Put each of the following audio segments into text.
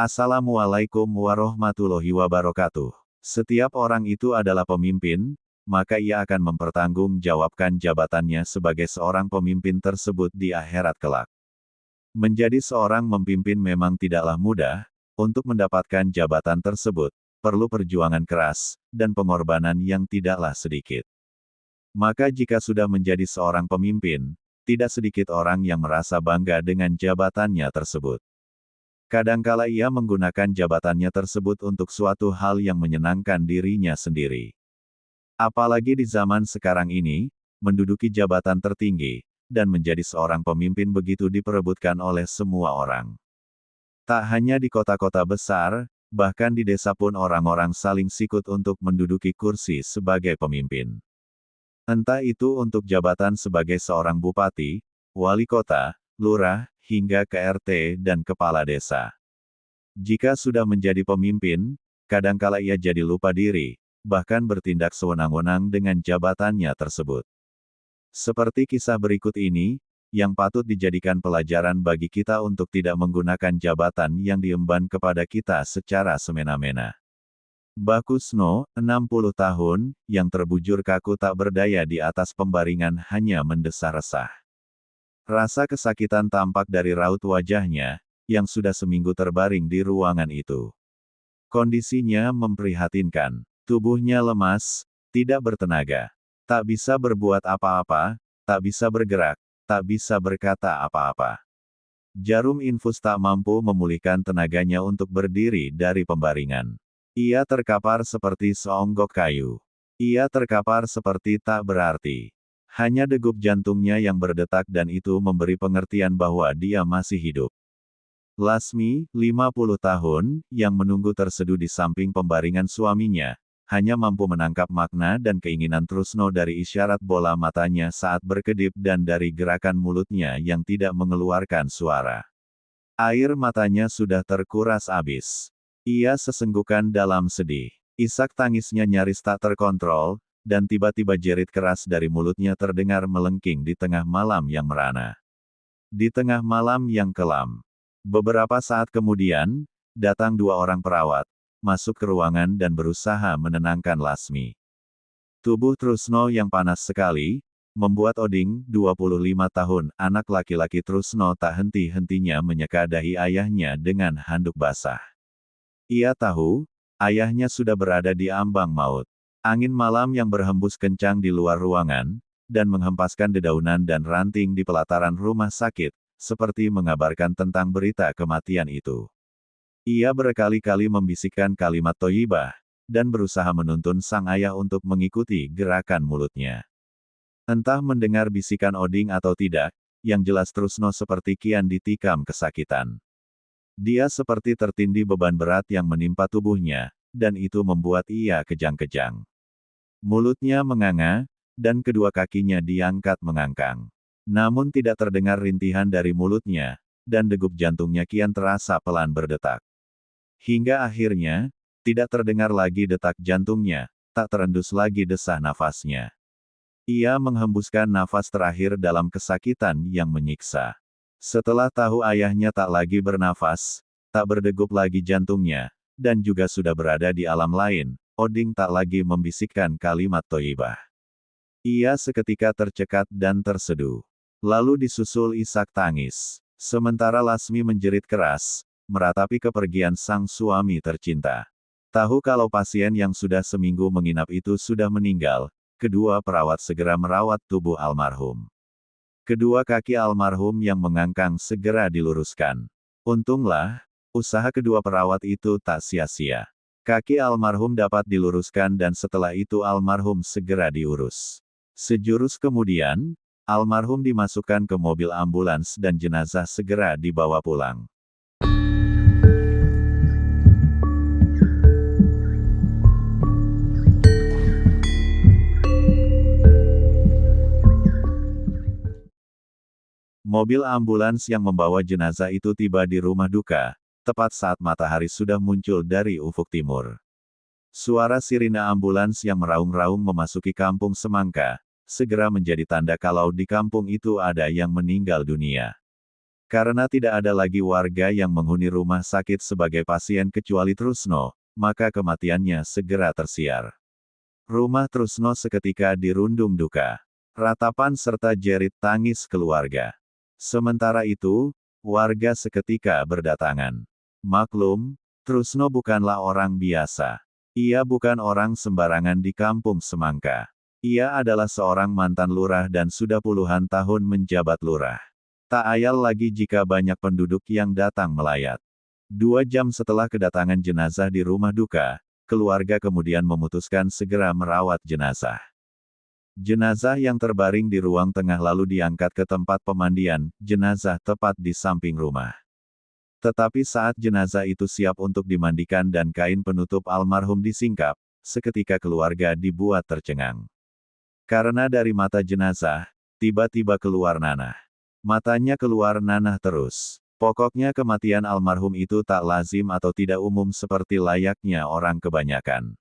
Assalamualaikum warahmatullahi wabarakatuh. Setiap orang itu adalah pemimpin, maka ia akan mempertanggungjawabkan jabatannya sebagai seorang pemimpin tersebut di akhirat kelak. Menjadi seorang pemimpin memang tidaklah mudah, untuk mendapatkan jabatan tersebut, perlu perjuangan keras, dan pengorbanan yang tidaklah sedikit. Maka jika sudah menjadi seorang pemimpin, tidak sedikit orang yang merasa bangga dengan jabatannya tersebut. Kadangkala ia menggunakan jabatannya tersebut untuk suatu hal yang menyenangkan dirinya sendiri. Apalagi di zaman sekarang ini, menduduki jabatan tertinggi, dan menjadi seorang pemimpin begitu diperebutkan oleh semua orang. Tak hanya di kota-kota besar, bahkan di desa pun orang-orang saling sikut untuk menduduki kursi sebagai pemimpin. Entah itu untuk jabatan sebagai seorang bupati, wali kota, lurah, hingga ke RT dan kepala desa. Jika sudah menjadi pemimpin, kadangkala ia jadi lupa diri, bahkan bertindak sewenang-wenang dengan jabatannya tersebut. Seperti kisah berikut ini, yang patut dijadikan pelajaran bagi kita untuk tidak menggunakan jabatan yang diemban kepada kita secara semena-mena. Mbah Kusno, 60 tahun, yang terbujur kaku tak berdaya di atas pembaringan hanya mendesah-resah. Rasa kesakitan tampak dari raut wajahnya, yang sudah seminggu terbaring di ruangan itu. Kondisinya memprihatinkan. Tubuhnya lemas, tidak bertenaga. Tak bisa berbuat apa-apa, tak bisa bergerak, tak bisa berkata apa-apa. Jarum infus tak mampu memulihkan tenaganya untuk berdiri dari pembaringan. Ia terkapar seperti seonggok kayu. Ia terkapar seperti tak berarti. Hanya degup jantungnya yang berdetak dan itu memberi pengertian bahwa dia masih hidup. Lasmi, 50 tahun, yang menunggu terseduh di samping pembaringan suaminya, hanya mampu menangkap makna dan keinginan Trusno dari isyarat bola matanya saat berkedip dan dari gerakan mulutnya yang tidak mengeluarkan suara. Air matanya sudah terkuras habis. Ia sesenggukan dalam sedih. Isak tangisnya nyaris tak terkontrol, dan tiba-tiba jerit keras dari mulutnya terdengar melengking di tengah malam yang merana. Di tengah malam yang kelam. Beberapa saat kemudian, datang dua orang perawat, masuk ke ruangan dan berusaha menenangkan Lasmi. Tubuh Trusno yang panas sekali, membuat Oding, 25 tahun, anak laki-laki Trusno tak henti-hentinya menyeka dahi ayahnya dengan handuk basah. Ia tahu, ayahnya sudah berada di ambang maut. Angin malam yang berhembus kencang di luar ruangan, dan menghempaskan dedaunan dan ranting di pelataran rumah sakit, seperti mengabarkan tentang berita kematian itu. Ia berkali-kali membisikkan kalimat thoyyibah, dan berusaha menuntun sang ayah untuk mengikuti gerakan mulutnya. Entah mendengar bisikan Oding atau tidak, yang jelas Trusno seperti kian ditikam kesakitan. Dia seperti tertindih beban berat yang menimpa tubuhnya, dan itu membuat ia kejang-kejang. Mulutnya menganga, dan kedua kakinya diangkat mengangkang. Namun tidak terdengar rintihan dari mulutnya, dan degup jantungnya kian terasa pelan berdetak. Hingga akhirnya, tidak terdengar lagi detak jantungnya, tak terendus lagi desah nafasnya. Ia menghembuskan nafas terakhir dalam kesakitan yang menyiksa. Setelah tahu ayahnya tak lagi bernafas, tak berdegup lagi jantungnya, dan juga sudah berada di alam lain, Oding tak lagi membisikkan kalimat thoyyibah. Ia seketika tercekat dan terseduh. Lalu disusul isak tangis. Sementara Lasmi menjerit keras, meratapi kepergian sang suami tercinta. Tahu kalau pasien yang sudah seminggu menginap itu sudah meninggal, kedua perawat segera merawat tubuh almarhum. Kedua kaki almarhum yang mengangkang segera diluruskan. Untunglah, usaha kedua perawat itu tak sia-sia. Kaki almarhum dapat diluruskan dan setelah itu almarhum segera diurus. Sejurus kemudian, almarhum dimasukkan ke mobil ambulans dan jenazah segera dibawa pulang. Mobil ambulans yang membawa jenazah itu tiba di rumah duka, tepat saat matahari sudah muncul dari ufuk timur. Suara sirine ambulans yang meraung-raung memasuki kampung Semangka, segera menjadi tanda kalau di kampung itu ada yang meninggal dunia. Karena tidak ada lagi warga yang menghuni rumah sakit sebagai pasien kecuali Trusno, maka kematiannya segera tersiar. Rumah Trusno seketika dirundung duka. Ratapan serta jerit tangis keluarga. Sementara itu, warga seketika berdatangan. Maklum, Trusno bukanlah orang biasa. Ia bukan orang sembarangan di kampung Semangka. Ia adalah seorang mantan lurah dan sudah puluhan tahun menjabat lurah. Tak ayal lagi jika banyak penduduk yang datang melayat. 2 jam setelah kedatangan jenazah di rumah duka, keluarga kemudian memutuskan segera merawat jenazah. Jenazah yang terbaring di ruang tengah lalu diangkat ke tempat pemandian jenazah tepat di samping rumah. Tetapi saat jenazah itu siap untuk dimandikan dan kain penutup almarhum disingkap, seketika keluarga dibuat tercengang. Karena dari mata jenazah, tiba-tiba keluar nanah. Matanya keluar nanah terus. Pokoknya kematian almarhum itu tak lazim atau tidak umum seperti layaknya orang kebanyakan.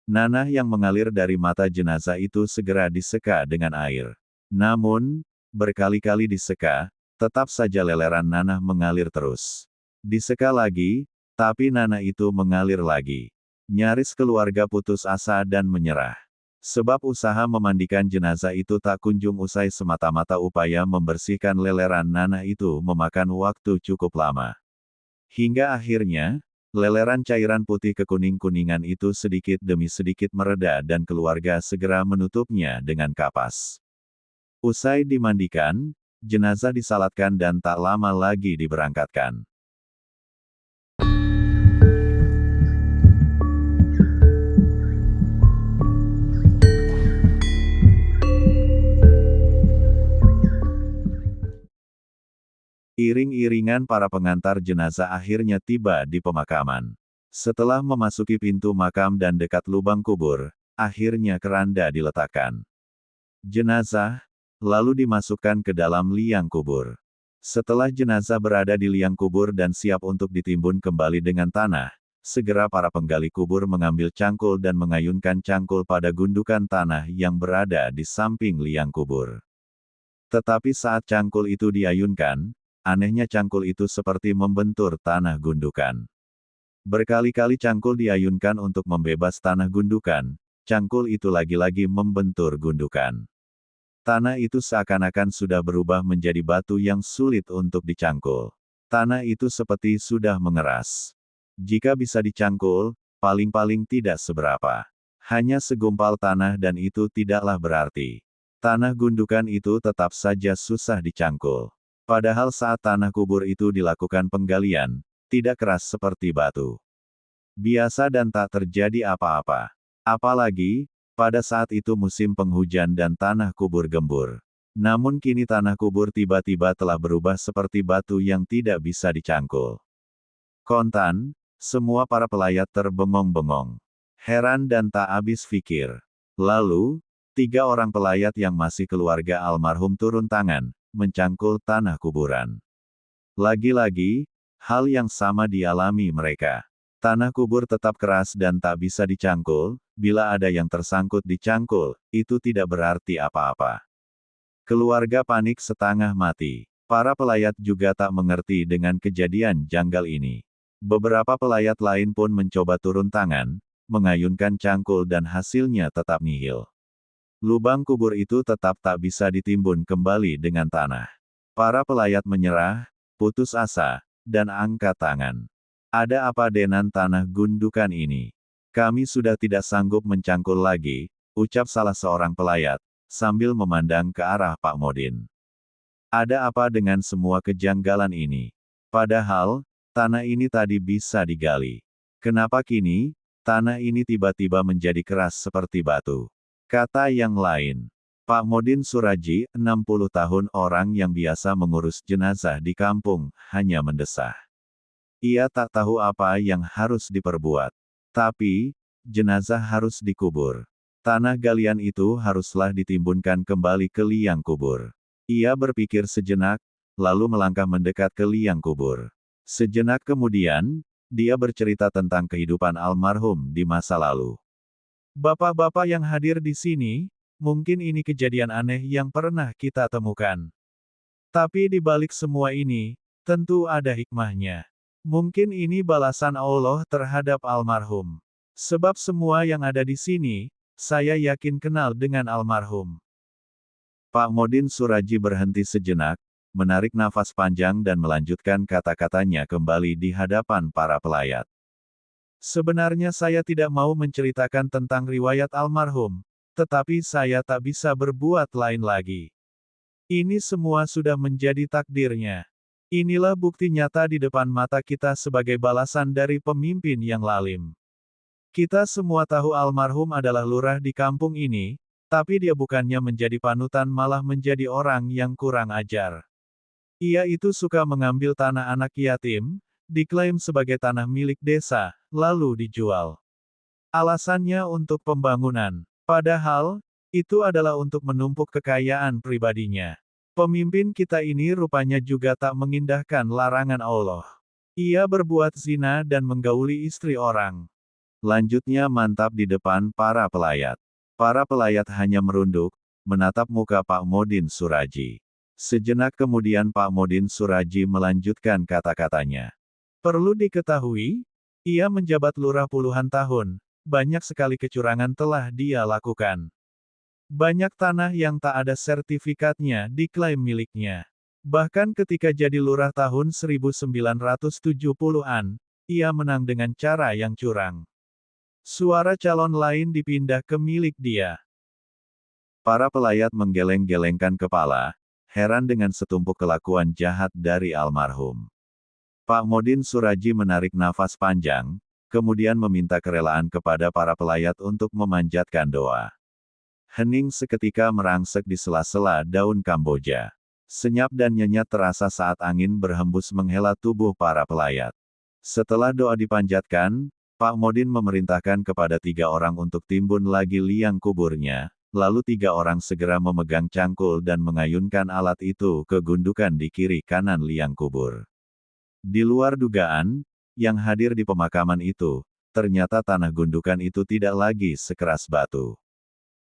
Nanah yang mengalir dari mata jenazah itu segera diseka dengan air. Namun, berkali-kali diseka, tetap saja leleran nanah mengalir terus. Diseka lagi, tapi nanah itu mengalir lagi. Nyaris keluarga putus asa dan menyerah. Sebab usaha memandikan jenazah itu tak kunjung usai semata-mata upaya membersihkan leleran nanah itu memakan waktu cukup lama. Hingga akhirnya, leleran cairan putih kekuning-kuningan itu sedikit demi sedikit mereda dan keluarga segera menutupnya dengan kapas. Usai dimandikan, jenazah disalatkan dan tak lama lagi diberangkatkan. Iring-iringan para pengantar jenazah akhirnya tiba di pemakaman. Setelah memasuki pintu makam dan dekat lubang kubur, akhirnya keranda diletakkan. Jenazah, lalu dimasukkan ke dalam liang kubur. Setelah jenazah berada di liang kubur dan siap untuk ditimbun kembali dengan tanah, segera para penggali kubur mengambil cangkul dan mengayunkan cangkul pada gundukan tanah yang berada di samping liang kubur. Tetapi saat cangkul itu diayunkan, anehnya cangkul itu seperti membentur tanah gundukan. Berkali-kali cangkul diayunkan untuk membebas tanah gundukan, cangkul itu lagi-lagi membentur gundukan. Tanah itu seakan-akan sudah berubah menjadi batu yang sulit untuk dicangkul. Tanah itu seperti sudah mengeras. Jika bisa dicangkul, paling-paling tidak seberapa. Hanya segumpal tanah dan itu tidaklah berarti. Tanah gundukan itu tetap saja susah dicangkul. Padahal saat tanah kubur itu dilakukan penggalian, tidak keras seperti batu. Biasa dan tak terjadi apa-apa. Apalagi, pada saat itu musim penghujan dan tanah kubur gembur. Namun kini tanah kubur tiba-tiba telah berubah seperti batu yang tidak bisa dicangkul. Kontan, semua para pelayat terbengong-bengong. Heran dan tak habis pikir. Lalu, 3 orang pelayat yang masih keluarga almarhum turun tangan, mencangkul tanah kuburan. Lagi-lagi, hal yang sama dialami mereka. Tanah kubur tetap keras dan tak bisa dicangkul, bila ada yang tersangkut dicangkul, itu tidak berarti apa-apa. Keluarga panik setengah mati. Para pelayat juga tak mengerti dengan kejadian janggal ini. Beberapa pelayat lain pun mencoba turun tangan, mengayunkan cangkul dan hasilnya tetap nihil. Lubang kubur itu tetap tak bisa ditimbun kembali dengan tanah. Para pelayat menyerah, putus asa, dan angkat tangan. Ada apa dengan tanah gundukan ini? Kami sudah tidak sanggup mencangkul lagi, ucap salah seorang pelayat, sambil memandang ke arah Pak Modin. Ada apa dengan semua kejanggalan ini? Padahal, tanah ini tadi bisa digali. Kenapa kini, tanah ini tiba-tiba menjadi keras seperti batu? Kata yang lain, Pak Modin Suraji, 60 tahun orang yang biasa mengurus jenazah di kampung, hanya mendesah. Ia tak tahu apa yang harus diperbuat. Tapi, jenazah harus dikubur. Tanah galian itu haruslah ditimbunkan kembali ke liang kubur. Ia berpikir sejenak, lalu melangkah mendekat ke liang kubur. Sejenak kemudian, dia bercerita tentang kehidupan almarhum di masa lalu. Bapak-bapak yang hadir di sini, mungkin ini kejadian aneh yang pernah kita temukan. Tapi di balik semua ini, tentu ada hikmahnya. Mungkin ini balasan Allah terhadap almarhum. Sebab semua yang ada di sini, saya yakin kenal dengan almarhum. Pak Modin Suraji berhenti sejenak, menarik nafas panjang dan melanjutkan kata-katanya kembali di hadapan para pelayat. Sebenarnya saya tidak mau menceritakan tentang riwayat almarhum, tetapi saya tak bisa berbuat lain lagi. Ini semua sudah menjadi takdirnya. Inilah bukti nyata di depan mata kita sebagai balasan dari pemimpin yang lalim. Kita semua tahu almarhum adalah lurah di kampung ini, tapi dia bukannya menjadi panutan malah menjadi orang yang kurang ajar. Ia itu suka mengambil tanah anak yatim, diklaim sebagai tanah milik desa, lalu dijual. Alasannya untuk pembangunan. Padahal, itu adalah untuk menumpuk kekayaan pribadinya. Pemimpin kita ini rupanya juga tak mengindahkan larangan Allah. Ia berbuat zina dan menggauli istri orang. Lanjutnya mantap di depan para pelayat. Para pelayat hanya merunduk, menatap muka Pak Modin Suraji. Sejenak kemudian Pak Modin Suraji melanjutkan kata-katanya. Perlu diketahui, ia menjabat lurah puluhan tahun, banyak sekali kecurangan telah dia lakukan. Banyak tanah yang tak ada sertifikatnya diklaim miliknya. Bahkan ketika jadi lurah tahun 1970-an, ia menang dengan cara yang curang. Suara calon lain dipindah ke milik dia. Para pelayat menggeleng-gelengkan kepala, heran dengan setumpuk kelakuan jahat dari almarhum. Pak Modin Suraji menarik nafas panjang, kemudian meminta kerelaan kepada para pelayat untuk memanjatkan doa. Hening seketika merangsek di sela-sela daun Kamboja. Senyap dan nyenyak terasa saat angin berhembus menghela tubuh para pelayat. Setelah doa dipanjatkan, Pak Modin memerintahkan kepada 3 orang untuk timbun lagi liang kuburnya, lalu 3 orang segera memegang cangkul dan mengayunkan alat itu ke gundukan di kiri kanan liang kubur. Di luar dugaan, yang hadir di pemakaman itu, ternyata tanah gundukan itu tidak lagi sekeras batu.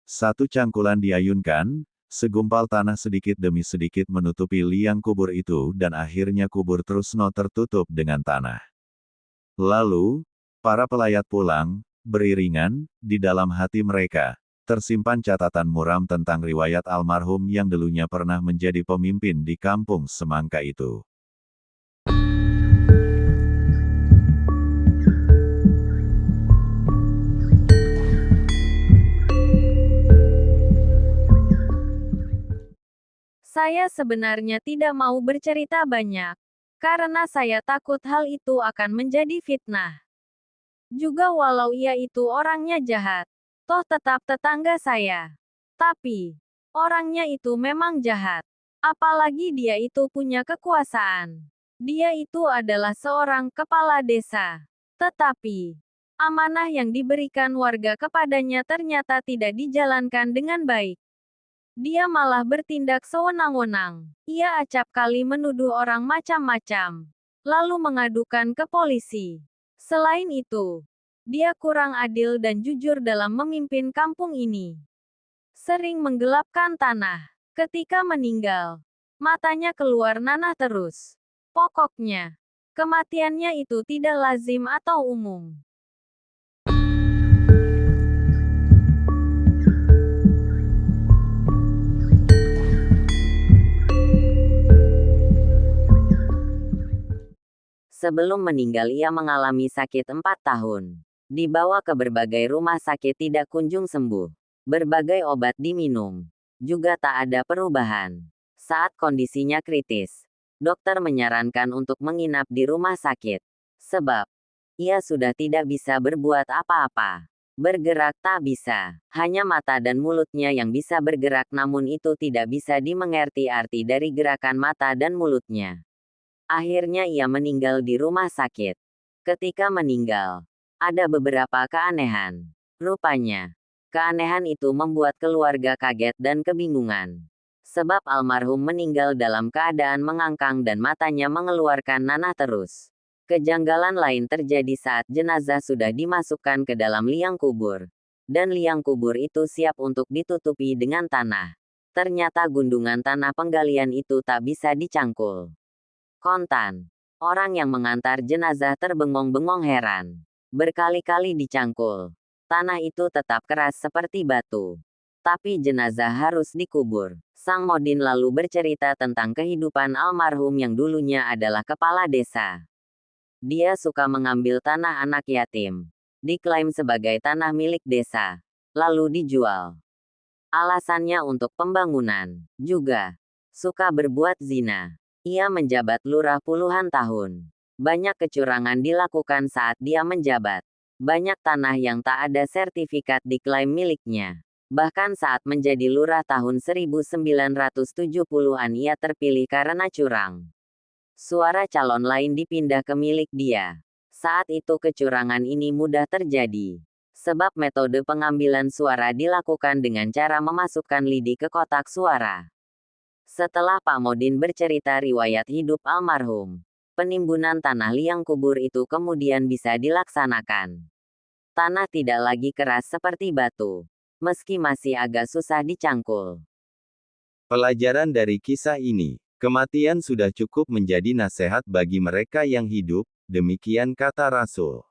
Satu cangkulan diayunkan, segumpal tanah sedikit demi sedikit menutupi liang kubur itu dan akhirnya kubur Trusno tertutup dengan tanah. Lalu, para pelayat pulang, beriringan, di dalam hati mereka, tersimpan catatan muram tentang riwayat almarhum yang dulunya pernah menjadi pemimpin di kampung Semangka itu. Saya sebenarnya tidak mau bercerita banyak, karena saya takut hal itu akan menjadi fitnah. Juga walau ia itu orangnya jahat, toh tetap tetangga saya. Tapi, orangnya itu memang jahat. Apalagi dia itu punya kekuasaan. Dia itu adalah seorang kepala desa. Tetapi, amanah yang diberikan warga kepadanya ternyata tidak dijalankan dengan baik. Dia malah bertindak sewenang-wenang. Ia acap kali menuduh orang macam-macam, lalu mengadukan ke polisi. Selain itu, dia kurang adil dan jujur dalam memimpin kampung ini. Sering menggelapkan tanah. Ketika meninggal, matanya keluar nanah terus. Pokoknya, kematiannya itu tidak lazim atau umum. Sebelum meninggal ia mengalami sakit 4 tahun. Dibawa ke berbagai rumah sakit tidak kunjung sembuh. Berbagai obat diminum. Juga tak ada perubahan. Saat kondisinya kritis, dokter menyarankan untuk menginap di rumah sakit. Sebab, ia sudah tidak bisa berbuat apa-apa. Bergerak tak bisa. Hanya mata dan mulutnya yang bisa bergerak namun itu tidak bisa dimengerti arti dari gerakan mata dan mulutnya. Akhirnya ia meninggal di rumah sakit. Ketika meninggal, ada beberapa keanehan. Rupanya, keanehan itu membuat keluarga kaget dan kebingungan. Sebab almarhum meninggal dalam keadaan mengangkang dan matanya mengeluarkan nanah terus. Kejanggalan lain terjadi saat jenazah sudah dimasukkan ke dalam liang kubur. Dan liang kubur itu siap untuk ditutupi dengan tanah. Ternyata gundugan tanah penggalian itu tak bisa dicangkul. Kontan. Orang yang mengantar jenazah terbengong-bengong heran. Berkali-kali dicangkul. Tanah itu tetap keras seperti batu. Tapi jenazah harus dikubur. Sang Modin lalu bercerita tentang kehidupan almarhum yang dulunya adalah kepala desa. Dia suka mengambil tanah anak yatim. Diklaim sebagai tanah milik desa. Lalu dijual. Alasannya untuk pembangunan. Juga. Suka berbuat zina. Ia menjabat lurah puluhan tahun. Banyak kecurangan dilakukan saat dia menjabat. Banyak tanah yang tak ada sertifikat diklaim miliknya. Bahkan saat menjadi lurah tahun 1970-an ia terpilih karena curang. Suara calon lain dipindah ke milik dia. Saat itu kecurangan ini mudah terjadi. Sebab metode pengambilan suara dilakukan dengan cara memasukkan lidi ke kotak suara. Setelah Pak Modin bercerita riwayat hidup almarhum, penimbunan tanah liang kubur itu kemudian bisa dilaksanakan. Tanah tidak lagi keras seperti batu, meski masih agak susah dicangkul. Pelajaran dari kisah ini, kematian sudah cukup menjadi nasihat bagi mereka yang hidup, demikian kata Rasul.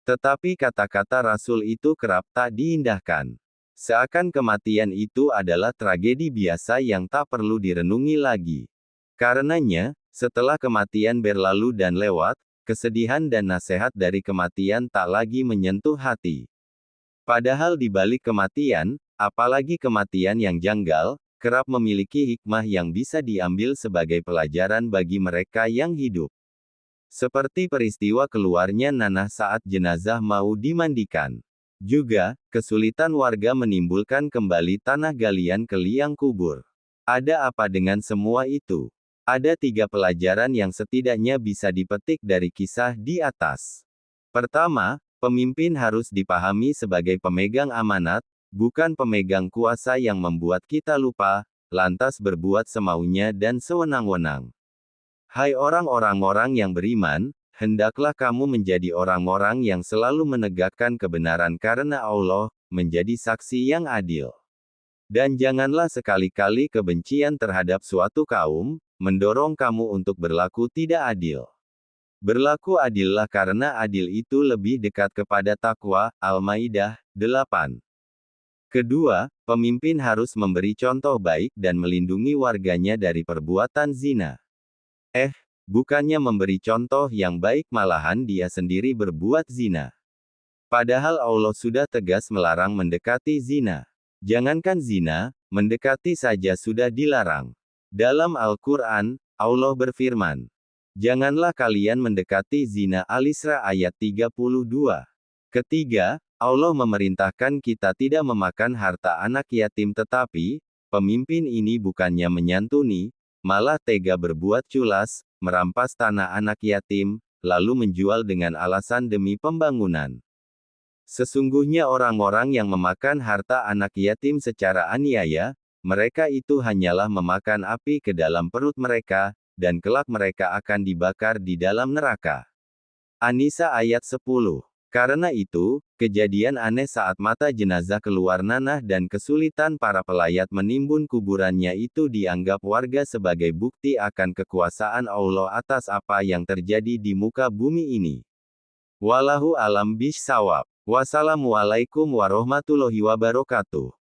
Tetapi kata-kata Rasul itu kerap tak diindahkan. Seakan kematian itu adalah tragedi biasa yang tak perlu direnungi lagi. Karenanya, setelah kematian berlalu dan lewat, kesedihan dan nasihat dari kematian tak lagi menyentuh hati. Padahal di balik kematian, apalagi kematian yang janggal, kerap memiliki hikmah yang bisa diambil sebagai pelajaran bagi mereka yang hidup. Seperti peristiwa keluarnya nanah saat jenazah mau dimandikan. Juga, kesulitan warga menimbulkan kembali tanah galian ke liang kubur. Ada apa dengan semua itu? Ada 3 pelajaran yang setidaknya bisa dipetik dari kisah di atas. Pertama, pemimpin harus dipahami sebagai pemegang amanat, bukan pemegang kuasa yang membuat kita lupa, lantas berbuat semaunya dan sewenang-wenang. Hai orang-orang yang beriman, hendaklah kamu menjadi orang-orang yang selalu menegakkan kebenaran karena Allah, menjadi saksi yang adil. Dan janganlah sekali-kali kebencian terhadap suatu kaum, mendorong kamu untuk berlaku tidak adil. Berlaku adillah karena adil itu lebih dekat kepada takwa, Al-Maidah 8. Kedua, pemimpin harus memberi contoh baik dan melindungi warganya dari perbuatan zina. Bukannya memberi contoh yang baik malahan dia sendiri berbuat zina. Padahal Allah sudah tegas melarang mendekati zina. Jangankan zina, mendekati saja sudah dilarang. Dalam Al-Quran, Allah berfirman, "Janganlah kalian mendekati zina." Al-Isra ayat 32. Ketiga, Allah memerintahkan kita tidak memakan harta anak yatim tetapi, pemimpin ini bukannya menyantuni, malah tega berbuat culas, merampas tanah anak yatim, lalu menjual dengan alasan demi pembangunan. Sesungguhnya orang-orang yang memakan harta anak yatim secara aniaya, mereka itu hanyalah memakan api ke dalam perut mereka, dan kelak mereka akan dibakar di dalam neraka. An-Nisa ayat 10. Karena itu, kejadian aneh saat mata jenazah keluar nanah dan kesulitan para pelayat menimbun kuburannya itu dianggap warga sebagai bukti akan kekuasaan Allah atas apa yang terjadi di muka bumi ini. Wallahu alam bishawab. Wassalamualaikum warahmatullahi wabarakatuh.